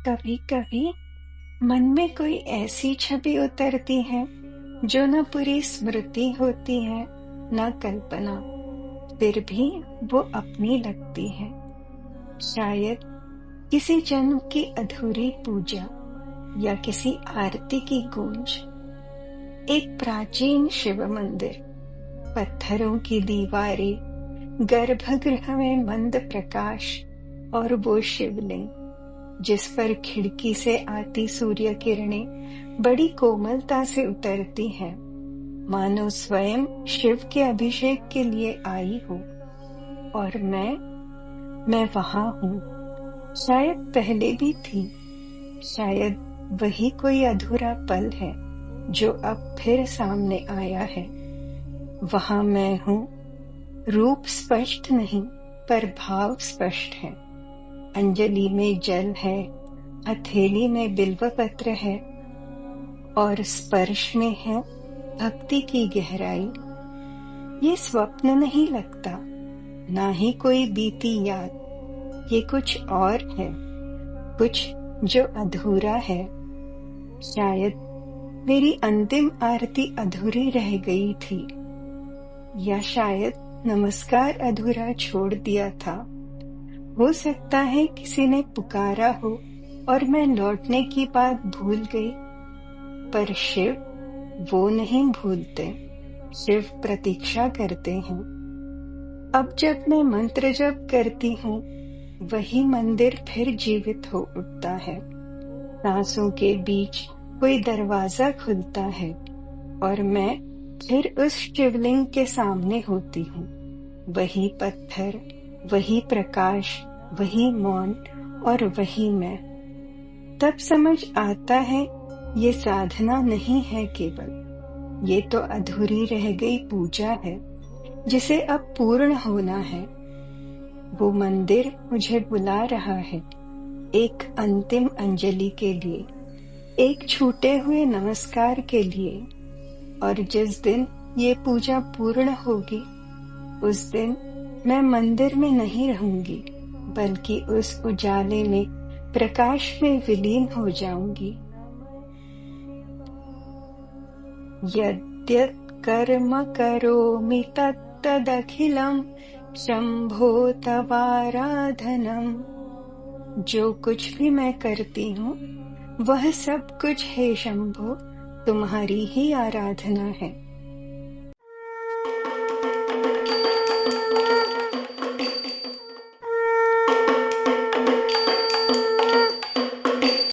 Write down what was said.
कभी कभी मन में कोई ऐसी छवि उतरती है जो न पूरी स्मृति होती है न कल्पना, फिर भी वो अपनी लगती है। शायद किसी जन्म की अधूरी पूजा या किसी आरती की गूंज। एक प्राचीन शिव मंदिर, पत्थरों की दीवारें, गर्भगृह में मंद प्रकाश और वो शिवलिंग जिस पर खिड़की से आती सूर्य किरणें बड़ी कोमलता से उतरती हैं, मानो स्वयं शिव के अभिषेक के लिए आई हो। और मैं वहां हूँ। शायद पहले भी थी, शायद वही कोई अधूरा पल है जो अब फिर सामने आया है। वहां मैं हूँ, रूप स्पष्ट नहीं पर भाव स्पष्ट है। अंजलि में जल है, हथेली में बिल्व पत्र है और स्पर्श में है भक्ति की गहराई। ये स्वप्न नहीं लगता, ना ही कोई बीती याद। ये कुछ और है, कुछ जो अधूरा है। शायद मेरी अंतिम आरती अधूरी रह गई थी, या शायद नमस्कार अधूरा छोड़ दिया था। हो सकता है किसी ने पुकारा हो और मैं लौटने की बात भूल गई, पर शिव वो नहीं भूलते। शिव प्रतीक्षा करते हैं। अब जब मैं मंत्र जप करती हूँ, वही मंदिर फिर जीवित हो उठता है। सांसों के बीच कोई दरवाजा खुलता है और मैं फिर उस शिवलिंग के सामने होती हूँ। वही पत्थर, वही प्रकाश, वही मौन और वही मैं। तब समझ आता है ये साधना नहीं है केवल, ये तो अधूरी रह गई पूजा है जिसे अब पूर्ण होना है। वो मंदिर मुझे बुला रहा है, एक अंतिम अंजलि के लिए, एक छूटे हुए नमस्कार के लिए। और जिस दिन ये पूजा पूर्ण होगी, उस दिन मैं मंदिर में नहीं रहूंगी, बल्कि उस उजाले में, प्रकाश में विलीन हो जाऊंगी। यद्यत् कर्म करोमि तत्तदखिलम् शंभो तवाराधनम्। जो कुछ भी मैं करती हूँ, वह सब कुछ हे शंभो तुम्हारी ही आराधना है।